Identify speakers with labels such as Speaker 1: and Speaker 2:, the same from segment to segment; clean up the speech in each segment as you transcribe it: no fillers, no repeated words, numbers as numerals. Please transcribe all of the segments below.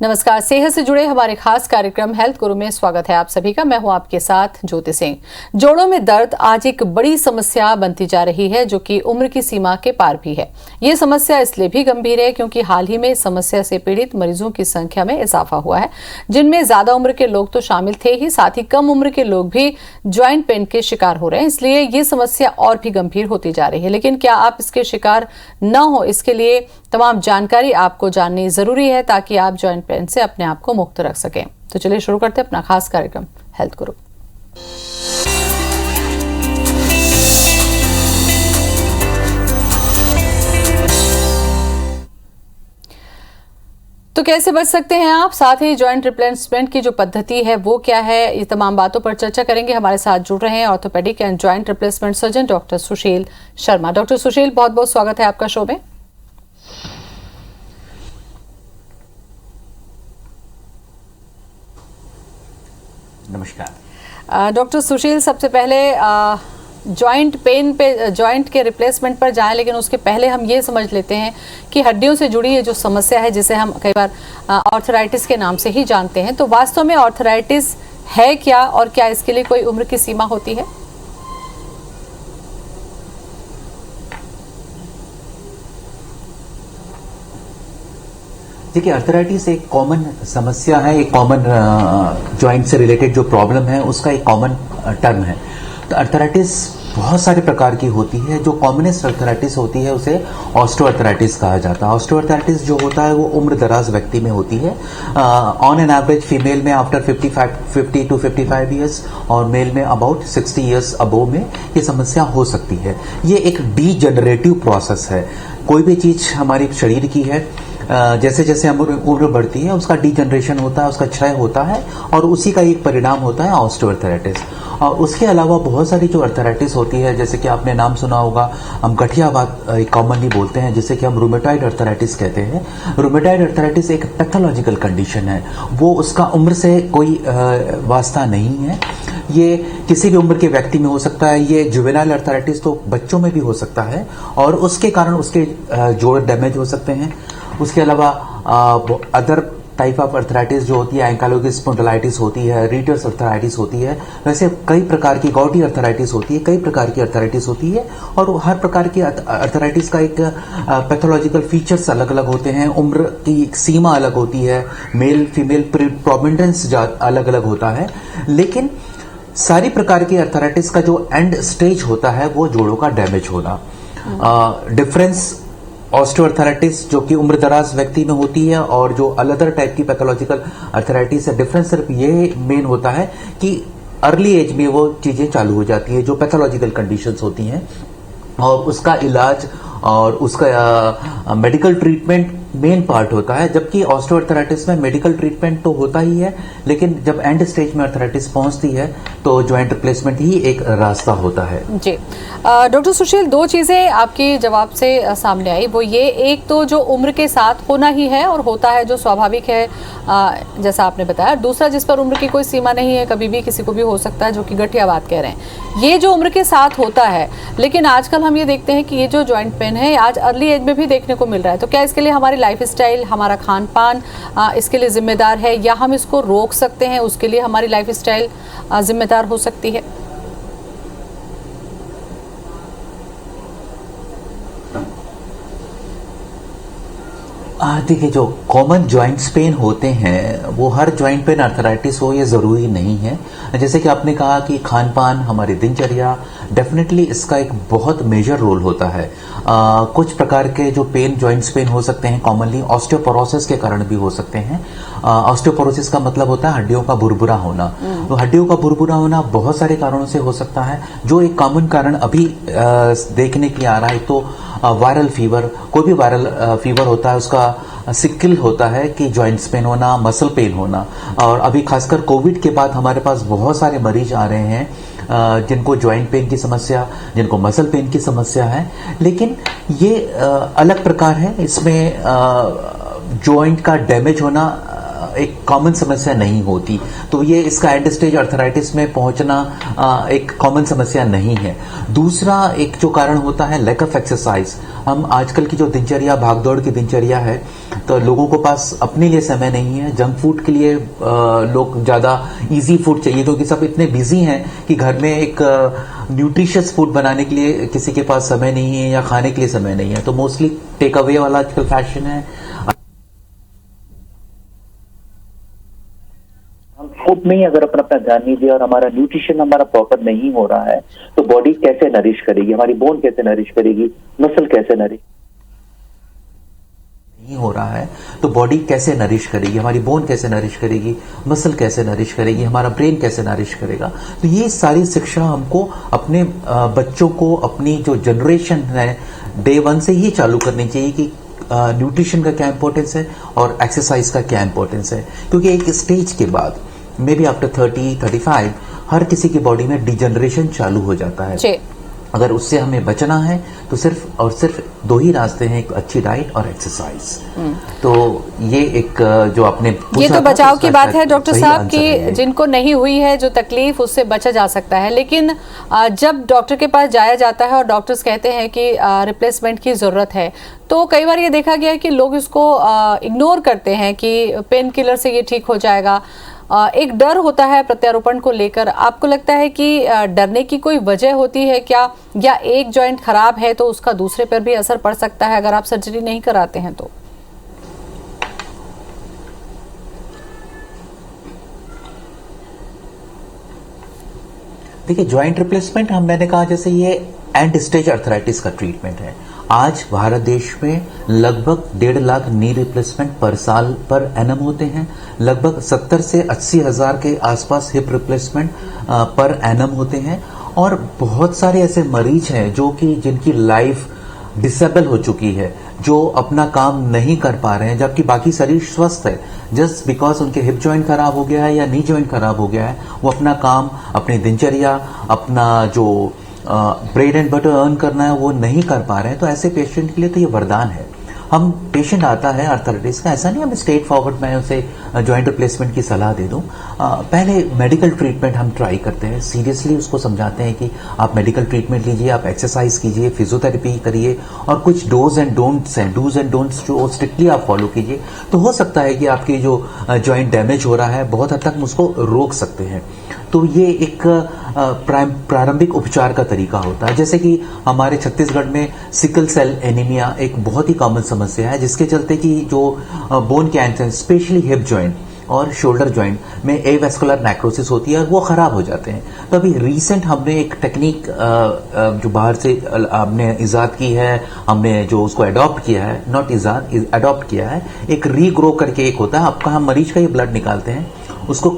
Speaker 1: नमस्कार। सेहत से जुड़े हमारे खास कार्यक्रम हेल्थ गुरु में स्वागत है आप सभी का। मैं हूं आपके साथ ज्योति सिंह। जोड़ों में दर्द आज एक बड़ी समस्या बनती जा रही है, जो कि उम्र की सीमा के पार भी है। ये समस्या इसलिए भी गंभीर है क्योंकि हाल ही में इस समस्या से पीड़ित मरीजों की संख्या में इजाफा हुआ है, जिनमें ज्यादा उम्र के लोग तो शामिल थे ही, साथ ही कम उम्र के लोग भी ज्वाइंट पेन के शिकार हो रहे हैं। इसलिए ये समस्या और भी गंभीर होती जा रही है। लेकिन क्या आप इसके शिकार न हो, इसके लिए तमाम जानकारी आपको जाननी जरूरी है ताकि आप ज्वाइंट पेन से अपने आप को मुक्त रख सकें। तो चलिए शुरू करते हैं अपना खास कार्यक्रम हेल्थ गुरु। तो कैसे बच सकते हैं आप, साथ ही जॉइंट रिप्लेसमेंट की जो पद्धति है वो क्या है, ये तमाम बातों पर चर्चा करेंगे। हमारे साथ जुड़ रहे हैं orthopaedic and joint replacement surgeon doctor Sushil Sharma. Doctor Sushil, बहुत बहुत स्वागत है आपका शो में।
Speaker 2: नमस्कार
Speaker 1: डॉक्टर सुशील, सबसे पहले जॉइंट पेन पे, जॉइंट के रिप्लेसमेंट पर जाएं, लेकिन उसके पहले हम ये समझ लेते हैं कि हड्डियों से जुड़ी ये जो समस्या है, जिसे हम कई बार ऑर्थराइटिस के नाम से ही जानते हैं, तो वास्तव में ऑर्थराइटिस है क्या और क्या इसके लिए कोई उम्र की सीमा होती है?
Speaker 2: देखिए, अर्थराइटिस एक कॉमन समस्या है, एक कॉमन जॉइंट से रिलेटेड जो प्रॉब्लम है उसका एक कॉमन टर्म है। तो अर्थराइटिस बहुत सारे प्रकार की होती है। जो कॉमनेस्ट अर्थराइटिस होती है उसे ऑस्टियोआर्थराइटिस कहा जाता है। ऑस्टियोआर्थराइटिस जो होता है वो उम्र दराज व्यक्ति में होती है। ऑन एन एवरेज फीमेल में आफ्टर 50 to 55 ईयर्स और मेल में अबाउट 60 ईयर्स अबोव में ये समस्या हो सकती है। ये एक डीजनरेटिव प्रोसेस है। कोई भी चीज हमारे शरीर की है, जैसे जैसे उम्र बढ़ती है उसका डीजनरेशन होता है, उसका क्षय होता है और उसी का एक परिणाम होता है ऑस्टियोआर्थराइटिस। और उसके अलावा बहुत सारी जो अर्थराइटिस होती है, जैसे कि आपने नाम सुना होगा, हम गठिया बात कॉमनली बोलते हैं, जिसे कि हम रूमेटॉइड अर्थराइटिस कहते हैं। रूमेटॉइड अर्थराइटिस एक पैथोलॉजिकल कंडीशन है, वो उसका उम्र से कोई वास्ता नहीं है। ये किसी भी उम्र के व्यक्ति में हो सकता है। ये जुवेनाइल अर्थराइटिस तो बच्चों में भी हो सकता है और उसके कारण उसके जोड़ डैमेज हो सकते हैं। उसके अलावा अदर टाइप ऑफ अर्थराइटिस जो होती है, एंकाइलोजिंग स्पॉन्डिलाइटिस होती है, रीटस अर्थराइटिस होती है, वैसे कई प्रकार की गॉटी अर्थराइटिस होती है, कई प्रकार की अर्थराइटिस होती है और हर प्रकार की अर्थराइटिस का एक पैथोलॉजिकल फीचर्स अलग अलग होते हैं। उम्र की एक सीमा अलग होती है, मेल फीमेल प्रोमिनेंस अलग अलग होता है। लेकिन सारी प्रकार की अर्थराइटिस का जो एंड स्टेज होता है वो जोड़ों का डैमेज होना। डिफरेंस ऑस्टियोआर्थराइटिस जो कि उम्र दराज व्यक्ति में होती है और जो अदर टाइप की पैथोलॉजिकल अर्थराइटिस है, डिफरेंस सिर्फ ये मेन होता है कि अर्ली एज में वो चीजें चालू हो जाती है, जो पैथोलॉजिकल कंडीशंस होती हैं, और उसका इलाज और उसका मेडिकल ट्रीटमेंट मेन पार्ट होता है। जबकि ऑस्टियोआर्थराइटिस में मेडिकल ट्रीटमेंट तो होता ही है, लेकिन जब एंड स्टेज में अर्थराइटिस पहुंचती है तो जॉइंट रिप्लेसमेंट ही एक रास्ता होता है।
Speaker 1: जी डॉक्टर सुशील, दो चीजें आपके जवाब से सामने आई, वो ये, एक तो जो उम्र के साथ होना ही है और होता है, जो स्वाभाविक है जैसा आपने बताया। दूसरा, जिस पर उम्र की कोई सीमा नहीं है, कभी भी किसी को भी हो सकता है, जो कि गठिया बात कह रहे हैं। ये जो उम्र के साथ होता है, लेकिन आजकल हम ये देखते हैं कि ये जो जॉइंट पेन है आज अर्ली एज में भी देखने को मिल रहा है। तो क्या इसके लिए हमारी लाइफस्टाइल, हमारा खान पान इसके लिए जिम्मेदार है, या हम इसको रोक सकते हैं, उसके लिए हमारी लाइफस्टाइल जिम्मेदार हो सकती है?
Speaker 2: देखिए, जो कॉमन जॉइंट्स पेन होते हैं वो हर जॉइंट पेन अर्थराइटिस हो ये जरूरी नहीं है। जैसे कि आपने कहा कि खान पान, हमारी दिनचर्या, डेफिनेटली इसका एक बहुत मेजर रोल होता है। कुछ प्रकार के जो पेन, जॉइंट्स पेन हो सकते हैं, कॉमनली ऑस्टियोपोरोसिस के कारण भी हो सकते हैं। ऑस्टियोपोरोसिस का मतलब होता है हड्डियों का भुरभुरा होना। तो हड्डियों का भुरभुरा होना बहुत सारे कारणों से हो सकता है। जो एक कॉमन कारण अभी देखने के लिए आ रहा है, तो वायरल फीवर, कोई भी वायरल फीवर होता है उसका सिक्किल होता है कि जॉइंट्स पेन होना, मसल पेन होना। और अभी खासकर कोविड के बाद हमारे पास बहुत सारे मरीज आ रहे हैं जिनको जॉइंट पेन की समस्या, जिनको मसल पेन की समस्या है। लेकिन ये अलग प्रकार है। इसमें जॉइंट का डैमेज होना एक कॉमन समस्या नहीं होती। तो ये इसका एंड स्टेज अर्थराइटिस में पहुंचना एक कॉमन समस्या नहीं है। दूसरा एक जो कारण होता है लैक ऑफ एक्सरसाइज। हम आजकल की जो दिनचर्या, भागदौड़ की दिनचर्या है, तो लोगों को पास अपने लिए समय नहीं है। जंक फूड के लिए लोग ज्यादा इजी फूड चाहिए, क्योंकि सब इतने बिजी हैं कि घर में एक न्यूट्रिशियस फूड बनाने के लिए किसी के पास समय नहीं है या खाने के लिए समय नहीं है। तो मोस्टली टेक अवे वाला आजकल फैशन है।
Speaker 3: हम फूड में ही अगर अपना ध्यान नहीं दिया और हमारा न्यूट्रिशन हमारा प्रॉपर नहीं हो रहा है, तो बॉडी कैसे नरिश करेगी, हमारी बोन कैसे नरिश करेगी, मसल कैसे नरिश
Speaker 2: नहीं हो रहा है तो बॉडी कैसे नरिश करेगी, हमारी बोन कैसे नरिश करेगी, मसल कैसे नरिश करेगी, हमारा ब्रेन कैसे नरिश करेगा। तो ये सारी शिक्षा हमको अपने बच्चों को, अपनी जो जनरेशन है, डे 1 से ही चालू करनी चाहिए कि न्यूट्रिशन का क्या इंपॉर्टेंस है और एक्सरसाइज का क्या इंपॉर्टेंस है। क्योंकि एक स्टेज के बाद मे बी आफ्टर 30-35 हर किसी की बॉडी में डिजनरेशन चालू हो जाता है। अगर उससे हमें बचना है तो सिर्फ और सिर्फ 2 ही रास्ते हैं, एक अच्छी डाइट और एक्सरसाइज। तो ये एक जो आपने
Speaker 1: ये तो बचाव की बात है डॉक्टर साहब कि जिनको नहीं हुई है जो तकलीफ, उससे बचा जा सकता है। लेकिन जब डॉक्टर के पास जाया जाता है और डॉक्टर्स कहते हैं कि रिप्लेसमेंट की जरूरत है, तो कई बार ये देखा गया है कि लोग इसको इग्नोर करते हैं कि पेन किलर से ये ठीक हो जाएगा। एक डर होता है प्रत्यारोपण को लेकर। आपको लगता है कि डरने की कोई वजह होती है क्या, या एक जॉइंट खराब है तो उसका दूसरे पर भी असर पड़ सकता है अगर आप सर्जरी नहीं कराते हैं तो?
Speaker 2: देखिए, जॉइंट रिप्लेसमेंट मैंने कहा जैसे ये एंड स्टेज अर्थराइटिस का ट्रीटमेंट है। आज भारत देश में लगभग 1.5 लाख नी रिप्लेसमेंट पर साल पर एनम होते हैं। लगभग 70 से 80 हजार के आसपास हिप रिप्लेसमेंट पर एनम होते हैं। और बहुत सारे ऐसे मरीज हैं जो कि जिनकी लाइफ डिसेबल हो चुकी है, जो अपना काम नहीं कर पा रहे हैं, जबकि बाकी शरीर स्वस्थ है। जस्ट बिकॉज उनके हिप जॉइंट खराब हो गया है या नी जॉइंट खराब हो गया है, वो अपना काम, अपनी दिनचर्या, अपना जो ब्रेड एंड बटर अर्न करना है वो नहीं कर पा रहे हैं। तो ऐसे पेशेंट के लिए तो ये वरदान है। हम पेशेंट आता है अर्थराइटिस का, ऐसा नहीं हम स्ट्रेट फॉरवर्ड मैं उसे जॉइंट रिप्लेसमेंट की सलाह दे दूं। पहले मेडिकल ट्रीटमेंट हम ट्राई करते हैं, सीरियसली उसको समझाते हैं कि आप मेडिकल ट्रीटमेंट लीजिए, आप एक्सरसाइज कीजिए, फिजियोथेरेपी करिए, और कुछ डूज एंड डोंट्स जो स्ट्रिक्टली आप फॉलो कीजिए। तो हो सकता है कि आपकी जो जॉइंट डैमेज हो रहा है बहुत हद तक हम उसको रोक सकते हैं। तो ये एक प्रारंभिक उपचार का तरीका होता है। जैसे कि हमारे छत्तीसगढ़ में सिकल सेल एनीमिया एक बहुत ही कॉमन समस्या है, जिसके चलते कि जो bone cancer, specially hip joint और शोल्डर जॉइंट में एवेस्कुलर नेक्रोसिस होती है और वो खराब हो जाते हैं। तो अभी रिसेंट हमने एक टेक्निक जो बाहर से हमने इजाद की है, हमने जो उसको अडॉप्ट किया है, नॉट इजाद, अडॉप्ट किया है, एक रीग्रो करके एक होता है। आपका हम मरीज का ये ब्लड निकालते हैं, उसको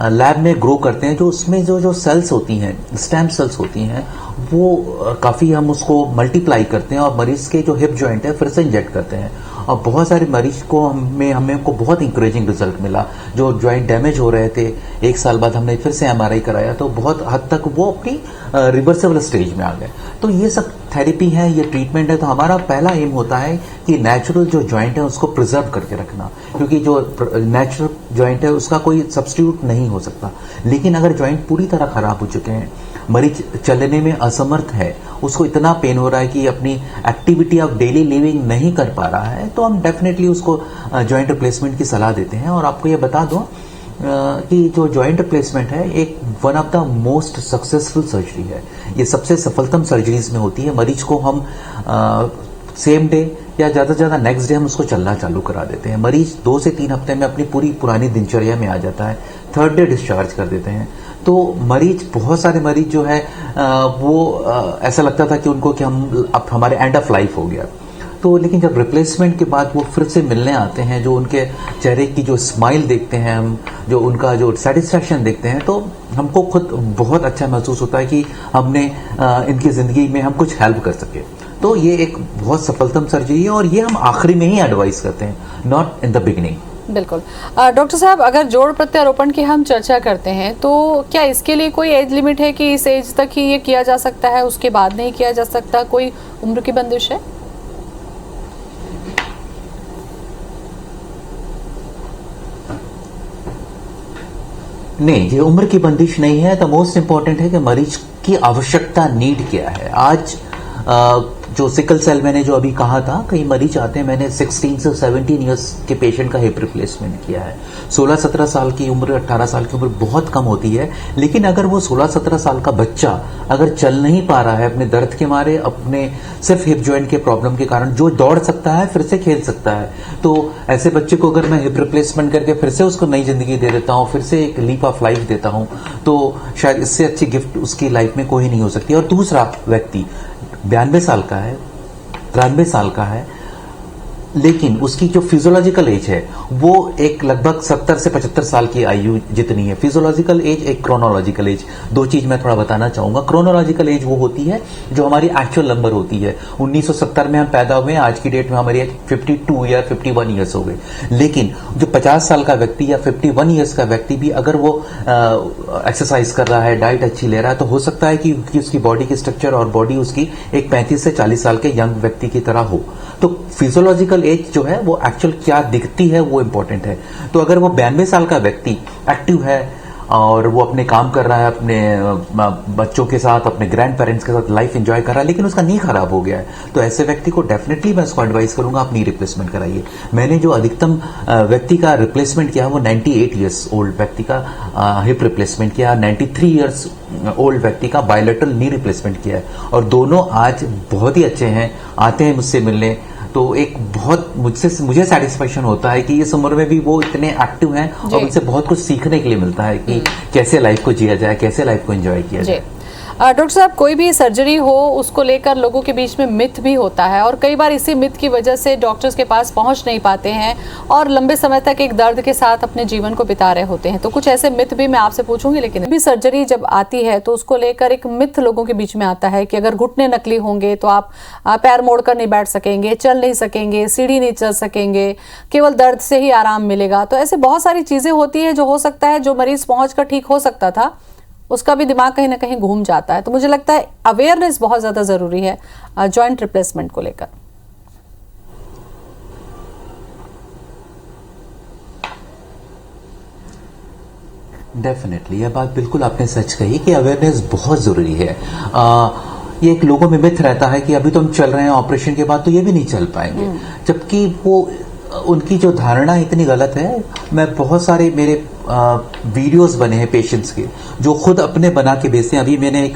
Speaker 2: लैब में ग्रो करते हैं। जो उसमें जो सेल्स होती हैं, स्टेम सेल्स होती हैं, वो काफ़ी हम उसको मल्टीप्लाई करते हैं और मरीज के जो हिप जॉइंट है फिर से इंजेक्ट करते हैं। और बहुत सारे मरीज को हमें को बहुत इंकरेजिंग रिजल्ट मिला। जो जॉइंट डैमेज हो रहे थे, 1 साल बाद हमने फिर से MRI कराया तो बहुत हद तक वो अपनी रिवर्सेबल स्टेज में आ गए। तो ये सब थेरेपी है, ये ट्रीटमेंट है। तो हमारा पहला एम होता है कि नेचुरल जो जॉइंट है उसको प्रिजर्व करके रखना, क्योंकि जो नेचुरल जॉइंट है उसका कोई सब्स्टिट्यूट नहीं हो सकता। लेकिन अगर जॉइंट पूरी तरह खराब हो चुके हैं, मरीज चलने में असमर्थ है, उसको इतना पेन हो रहा है कि अपनी एक्टिविटी ऑफ डेली लिविंग नहीं कर पा रहा है, तो हम डेफिनेटली उसको जॉइंट रिप्लेसमेंट की सलाह देते हैं। और आपको ये बता दूं कि जो जॉइंट रिप्लेसमेंट है एक one of the most successful surgery है। ये सबसे सफलतम सर्जरीज में होती है। मरीज को हम सेम डे या ज़्यादा से ज़्यादा नेक्स्ट डे हम उसको चलना चालू करा देते हैं। मरीज 2 से 3 हफ्ते में अपनी पूरी पुरानी दिनचर्या में आ जाता है। 3rd डे डिस्चार्ज कर देते हैं। तो मरीज, बहुत सारे मरीज जो है वो ऐसा लगता था कि उनको कि हम अब हमारे एंड ऑफ लाइफ हो गया। तो लेकिन जब रिप्लेसमेंट के बाद वो फिर से मिलने आते हैं, जो उनके चेहरे की जो स्माइल देखते हैं हम, जो उनका जो सेटिस्फैक्शन देखते हैं, तो हमको खुद बहुत अच्छा महसूस होता है कि हमने इनकी ज़िंदगी में हम कुछ हेल्प कर सके। तो ये एक बहुत सफलतम सर्जरी है और ये हम आखिरी में ही एडवाइस करते हैं, नॉट इन द बिगिनिंग।
Speaker 1: बिल्कुल। डॉक्टर साहब, अगर जोड़ प्रत्यारोपण की हम चर्चा करते हैं तो क्या इसके लिए कोई एज लिमिट है कि इस एज तक ही ये किया जा सकता है, उसके बाद नहीं किया जा सकता? कोई उम्र की बंदिश है?
Speaker 2: नहीं, ये उम्र की बंदिश नहीं है। तो मोस्ट इंपॉर्टेंट है कि मरीज की आवश्यकता, नीड क्या है। आज जो सिकल सेल मैंने जो अभी कहा था, कई मरीज आते हैं, मैंने 16 से 17 इयर्स के पेशेंट का हिप रिप्लेसमेंट किया है। 16-17 साल की उम्र, 18 साल की उम्र बहुत कम होती है, लेकिन अगर वो 16-17 साल का बच्चा अगर चल नहीं पा रहा है अपने दर्द के मारे, अपने सिर्फ हिप जॉइंट के प्रॉब्लम के कारण, जो दौड़ सकता है, फिर से खेल सकता है, तो ऐसे बच्चे को अगर मैं हिप रिप्लेसमेंट करके फिर से उसको नई जिंदगी दे देता हूं, फिर से एक लीप ऑफ लाइफ देता हूं, तो शायद इससे अच्छी गिफ्ट उसकी लाइफ में कोई नहीं हो सकती। और दूसरा व्यक्ति 92 साल का है, 93 साल का है, लेकिन उसकी जो फिजियोलॉजिकल एज है वो एक लगभग 70 से 75 साल की आयु जितनी है। फिजियोलॉजिकल एज, एक क्रोनोलॉजिकल एज, दो चीज मैं थोड़ा बताना चाहूंगा। क्रोनोलॉजिकल एज वो होती है जो हमारी एक्चुअल नंबर होती है। 1970 में हम पैदा हुए हैं, आज की डेट में हमारी 52 या 51 ईयर्स हो गए। लेकिन जो 50 साल का व्यक्ति या 51 ईयर्स का व्यक्ति भी अगर वो एक्सरसाइज कर रहा है, डाइट अच्छी ले रहा है, तो हो सकता है कि उसकी बॉडी की स्ट्रक्चर और बॉडी उसकी एक 35 से 40 साल के यंग व्यक्ति की तरह हो। तो फिजियोलॉजिकल एज जो है वो एक्चुअल क्या दिखती है वो इंपॉर्टेंट है। तो अगर वो 92 साल का व्यक्ति एक्टिव है और वो अपने काम कर रहा है, अपने बच्चों के साथ, अपने ग्रैंड पेरेंट्स के साथ लाइफ एंजॉय कर रहा है, लेकिन उसका नी खराब हो गया है, तो ऐसे व्यक्ति को डेफिनेटली मैं उसको एडवाइस करूंगा आप नी रिप्लेसमेंट कराइए। मैंने जो अधिकतम व्यक्ति का रिप्लेसमेंट किया वो 98 ईयर्स ओल्ड व्यक्ति का हिप रिप्लेसमेंट किया, 93 ईयर्स ओल्ड व्यक्ति का बायोलेटरल नी रिप्लेसमेंट किया है, और दोनों आज बहुत ही अच्छे हैं, आते हैं मुझसे मिलने। तो एक बहुत मुझे सेटिस्फेक्शन होता है कि इस उम्र में भी वो इतने एक्टिव हैं और उनसे बहुत कुछ सीखने के लिए मिलता है कि कैसे लाइफ को जिया जाए, कैसे लाइफ को एंजॉय किया जाए।
Speaker 1: डॉक्टर साहब, कोई भी सर्जरी हो उसको लेकर लोगों के बीच में मिथ भी होता है, और कई बार इसी मिथ की वजह से डॉक्टर्स के पास पहुंच नहीं पाते हैं और लंबे समय तक एक दर्द के साथ अपने जीवन को बिता रहे होते हैं। तो कुछ ऐसे मिथ भी मैं आपसे पूछूंगी, लेकिन भी सर्जरी जब आती है तो उसको लेकर एक मिथ लोगों के बीच में आता है कि अगर घुटने नकली होंगे तो आप पैर मोड़कर नहीं बैठ सकेंगे, चल नहीं सकेंगे, सीढ़ी नहीं चल सकेंगे, केवल दर्द से ही आराम मिलेगा। तो ऐसे बहुत सारी चीजें होती है जो हो सकता है जो मरीज पहुंचकर ठीक हो सकता था उसका भी दिमाग कहीं ना कहीं घूम जाता है। तो मुझे लगता है अवेयरनेस बहुत ज्यादा जरूरी है जॉइंट रिप्लेसमेंट को लेकर।
Speaker 2: डेफिनेटली, यह बात बिल्कुल आपने सच कही कि अवेयरनेस बहुत जरूरी है। ये एक लोगों में मिथ रहता है कि अभी तो हम चल रहे हैं, ऑपरेशन के बाद तो ये भी नहीं चल पाएंगे, जबकि वो उनकी जो धारणा इतनी गलत है। मैं बहुत सारे मेरे वीडियोस बने हैं पेशेंट्स के जो खुद अपने बना के भेजते हैं। अभी मैंने एक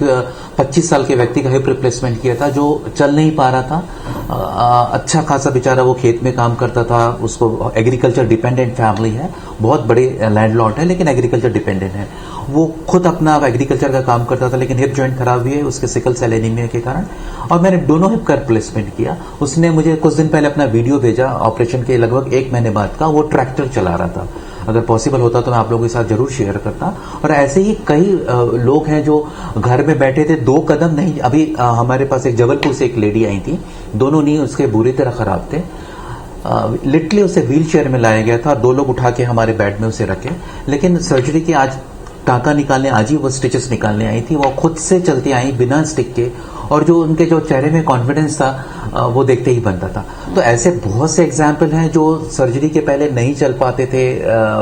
Speaker 2: 25 साल के व्यक्ति का हिप रिप्लेसमेंट किया था जो चल नहीं पा रहा था। अच्छा खासा बेचारा वो खेत में काम करता था, उसको एग्रीकल्चर डिपेंडेंट फैमिली है, बहुत बड़े लैंडलॉर्ड है लेकिन एग्रीकल्चर डिपेंडेंट है। वो खुद अपना एग्रीकल्चर का काम करता था, लेकिन हिप जॉइंट खराब हुई है उसके सिकल सेल एनीमिया के कारण, और मैंने दोनों हिप का रिप्लेसमेंट किया। उसने मुझे कुछ दिन पहले अपना वीडियो भेजा, ऑपरेशन के लगभग 1 महीने बाद का। वो ट्रैक्टर चला रहा था। अगर पॉसिबल होता तो मैं आप लोगों के साथ जरूर शेयर करता। और ऐसे ही कई लोग हैं जो घर में बैठे थे, 2 कदम नहीं। अभी हमारे पास एक जबलपुर से एक लेडी आई थी, दोनों नी उसके बुरी तरह खराब थे। लिटरली उसे व्हील चेयर में लाया गया था, 2 लोग उठा के हमारे बेड में उसे रखे, लेकिन सर्जरी की आज टाका निकालने, आज ही वो स्टिचेस निकालने आई थी। वो खुद से चलती आई बिना स्टिक के, और जो उनके जो चेहरे में कॉन्फिडेंस था वो देखते ही बनता था। तो ऐसे बहुत से एग्जाम्पल हैं जो सर्जरी के पहले नहीं चल पाते थे,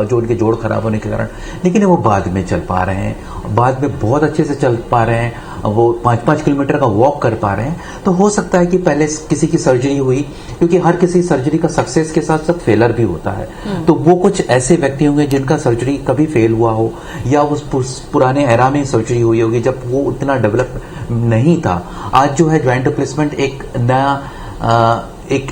Speaker 2: जो उनके जोड़ खराब होने के कारण, लेकिन वो बाद में चल पा रहे हैं, बाद में बहुत अच्छे से चल पा रहे हैं, वो 5-5 किलोमीटर का वॉक कर पा रहे हैं। तो हो सकता है कि पहले किसी की सर्जरी हुई, क्योंकि हर किसी सर्जरी का सक्सेस के साथ साथ फेलर भी होता है। तो वो कुछ ऐसे व्यक्ति होंगे जिनका सर्जरी कभी फेल हुआ हो, या उस पुराने एरा में सर्जरी हुई होगी जब वो उतना डेवलप नहीं था। आज जो है जॉइंट रिप्लेसमेंट एक नया एक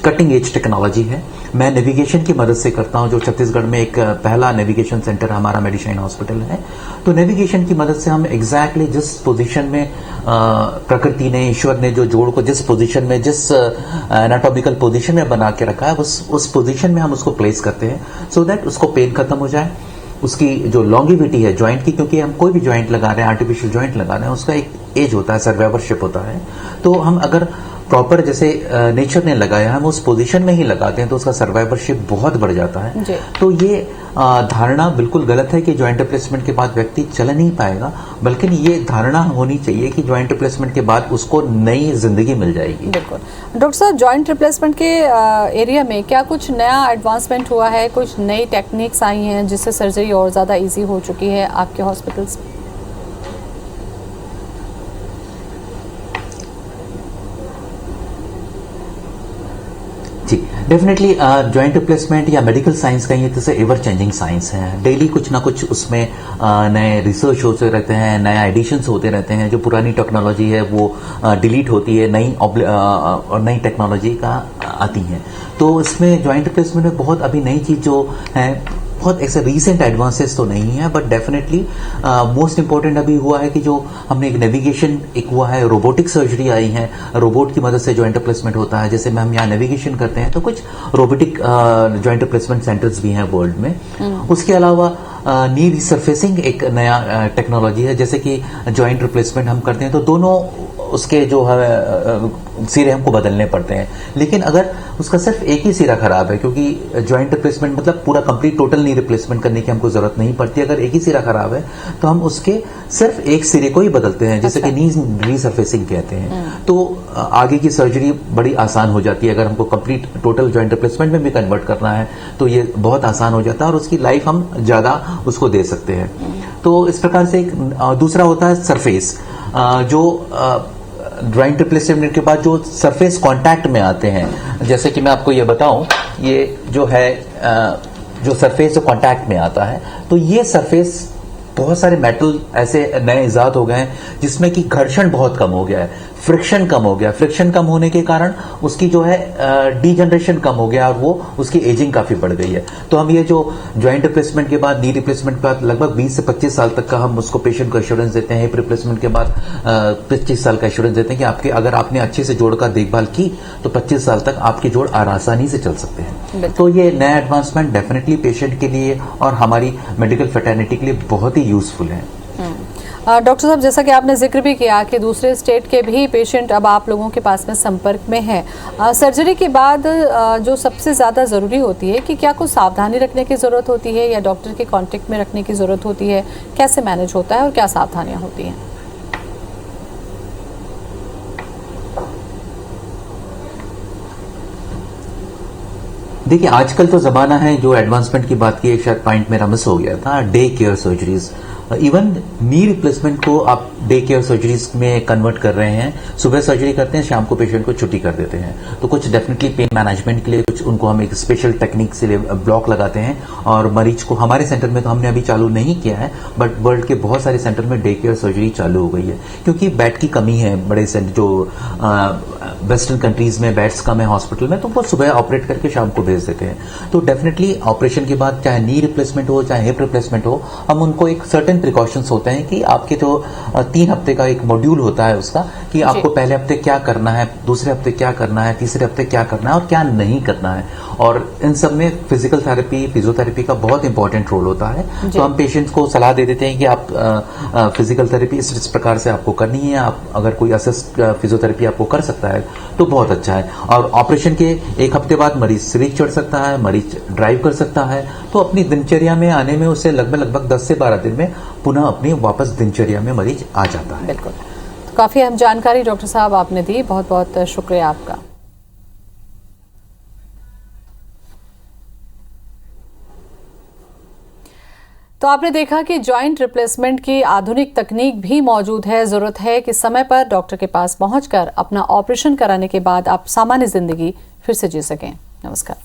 Speaker 2: कटिंग एज टेक्नोलॉजी है। मैं नेविगेशन की मदद से करता हूं, जो छत्तीसगढ़ में एक पहला नेविगेशन सेंटर हमारा मेडिशाइन हॉस्पिटल है। तो नेविगेशन की मदद से हम एग्जैक्टली जिस पोजीशन में प्रकृति ने, ईश्वर ने जो जोड़ को जिस पोजीशन में, जिस एनाटॉमिकल पोजीशन में बना के रखा है, उस पोजीशन में हम उसको प्लेस करते हैं, सो दैट उसको पेन खत्म हो जाए। उसकी जो लॉन्गिविटी है ज्वाइंट की, क्योंकि हम कोई भी ज्वाइंट लगा रहे हैं, आर्टिफिशियल ज्वाइंट लगा रहे हैं, उसका एक एज होता है, सर्वाइवरशिप होता है। तो हम अगर प्रॉपर जैसे नेचर ने लगाया है हम उस पोजीशन में ही लगाते हैं तो उसका सर्वाइवरशिप बहुत बढ़ जाता है। तो ये धारणा बिल्कुल गलत है कि जॉइंट रिप्लेसमेंट के बाद व्यक्ति चल नहीं पाएगा, बल्कि ये धारणा होनी चाहिए कि जॉइंट रिप्लेसमेंट के बाद उसको नई जिंदगी मिल जाएगी।
Speaker 1: बिल्कुल डॉक्टर साहब, जॉइंट रिप्लेसमेंट के एरिया में क्या कुछ नया एडवांसमेंट हुआ है, कुछ नई टेक्निक्स आई हैं जिससे सर्जरी और ज़्यादा ईजी हो चुकी है आपके हॉस्पिटल्स में?
Speaker 2: जी डेफिनेटली जॉइंट रिप्लेसमेंट या मेडिकल साइंस का ये जैसे एवर चेंजिंग साइंस है। डेली कुछ ना कुछ उसमें नए रिसर्च होते रहते हैं, नए एडिशंस होते रहते हैं। जो पुरानी टेक्नोलॉजी है वो डिलीट होती है, नई और नई टेक्नोलॉजी का आती है। तो इसमें जॉइंट रिप्लेसमेंट में बहुत अभी नई चीज जो है, बहुत ऐसे रीसेंट एडवांसेस तो नहीं है, बट डेफिनेटली मोस्ट इंपॉर्टेंट अभी हुआ है कि जो हमने एक नेविगेशन एक हुआ है, रोबोटिक सर्जरी आई है, रोबोट की मदद से जॉइंट रिप्लेसमेंट होता है। जैसे में हम यहाँ नेविगेशन करते हैं तो कुछ रोबोटिक जॉइंट रिप्लेसमेंट सेंटर्स भी हैं वर्ल्ड में। उसके अलावा नी रिसर्फेसिंग एक नया टेक्नोलॉजी है। जैसे कि जॉइंट रिप्लेसमेंट हम करते हैं तो दोनों उसके जो है सिरे हमको बदलने पड़ते हैं, लेकिन अगर उसका सिर्फ एक ही सिरा खराब है, क्योंकि जॉइंट रिप्लेसमेंट मतलब पूरा कंप्लीट टोटल नी रिप्लेसमेंट करने की हमको जरूरत नहीं पड़ती। अगर एक ही सिरा खराब है तो हम उसके सिर्फ एक सिरे को ही बदलते हैं, जैसे कि नी रीसर्फेसिंग कहते हैं। तो आगे की सर्जरी बड़ी आसान हो जाती है। अगर हमको कंप्लीट टोटल जॉइंट रिप्लेसमेंट में भी कन्वर्ट करना है तो ये बहुत आसान हो जाता है और उसकी लाइफ हम ज्यादा उसको दे सकते हैं। तो इस प्रकार से एक दूसरा होता है सरफेस, जो जॉइंट रिप्लेसमेंट के बाद जो सरफेस कांटेक्ट में आते हैं। जैसे कि मैं आपको ये बताऊं, ये जो है जो सरफेस जो कांटेक्ट में आता है, तो ये सरफेस बहुत सारे मेटल ऐसे नए इजाद हो गए हैं जिसमें कि घर्षण बहुत कम हो गया है, फ्रिक्शन कम हो गया। फ्रिक्शन कम होने के कारण उसकी जो है डीजनरेशन कम हो गया और वो उसकी एजिंग काफी बढ़ गई है। तो हम ये जो जॉइंट रिप्लेसमेंट के बाद, नी रिप्लेसमेंट के बाद लगभग 20 से 25 साल तक का हम उसको पेशेंट को एश्योरेंस देते हैं। हिप रिप्लेसमेंट के बाद 25 साल का एश्योरेंस देते हैं कि आपके अगर आपने अच्छे से जोड़ का देखभाल की तो 25 साल तक आपकी जोड़ आसानी से चल सकते हैं। तो ये नया एडवांसमेंट डेफिनेटली पेशेंट के लिए और हमारी मेडिकल फ्रेटर्निटी के लिए बहुत ही यूजफुल है।
Speaker 1: डॉक्टर साहब, जैसा कि आपने जिक्र भी किया कि दूसरे स्टेट के भी पेशेंट अब आप लोगों के पास में संपर्क में हैं, सर्जरी के बाद जो सबसे ज़्यादा ज़रूरी होती है कि क्या कुछ सावधानी रखने की ज़रूरत होती है या डॉक्टर के कांटेक्ट में रखने की ज़रूरत होती है? कैसे मैनेज होता है और क्या सावधानियां होती हैं?
Speaker 2: देखिए, आजकल तो जमाना है, जो एडवांसमेंट की बात की, एक शायद पॉइंट मेरा मिस हो गया था, day care surgeries. Even knee replacement को आप डे केयर सर्जरीज में कन्वर्ट कर रहे हैं। सुबह सर्जरी करते हैं, शाम को पेशेंट को छुट्टी कर देते हैं। तो कुछ डेफिनेटली पेन मैनेजमेंट के लिए कुछ उनको हम एक स्पेशल टेक्निक से ब्लॉक लगाते हैं और मरीज को, हमारे सेंटर में तो हमने अभी चालू नहीं किया है, बट वर्ल्ड के बहुत सारे सेंटर में डे केयर सर्जरी चालू हो गई है, क्योंकि बेड की कमी है। बड़े सेंटर जो वेस्टर्न कंट्रीज में बेड्स कम है हॉस्पिटल में, तो वो सुबह ऑपरेट करके शाम को भेज देते हैं। तो डेफिनेटली ऑपरेशन के बाद चाहे नी रिप्लेसमेंट हो चाहे हिप रिप्लेसमेंट हो, हम उनको एक सर्टेन प्रिकॉशंस होते हैं कि आपके जो 3 हफ्ते का एक मॉड्यूल होता है उसका, कि आपको पहले हफ्ते क्या करना है, दूसरे हफ्ते क्या करना है, तीसरे हफ्ते क्या करना है और क्या नहीं करना है। और इन सब में फिजिकल थेरेपी, फिजियोथेरेपी का बहुत इंपॉर्टेंट रोल होता है। तो हम पेशेंट्स को सलाह दे देते हैं कि आप फिजिकल थेरेपी इस प्रकार से आपको करनी है। आप अगर कोई असिस्ट फिजियोथेरेपी आपको कर सकता है तो बहुत अच्छा है। और ऑपरेशन के 1 हफ्ते बाद मरीज सीढ़ी चढ़ सकता है, मरीज ड्राइव कर सकता है। तो अपनी दिनचर्या में आने में उससे लगभग 10 से 12 दिन में पुनः अपनी वापस दिनचर्या में मरीज आ जाता है।
Speaker 1: बिल्कुल, तो काफी अहम जानकारी डॉक्टर साहब आपने दी, बहुत बहुत शुक्रिया आपका। तो आपने देखा कि जॉइंट रिप्लेसमेंट की आधुनिक तकनीक भी मौजूद है। जरूरत है कि समय पर डॉक्टर के पास पहुंचकर अपना ऑपरेशन कराने के बाद आप सामान्य जिंदगी फिर से जी सकें। नमस्कार।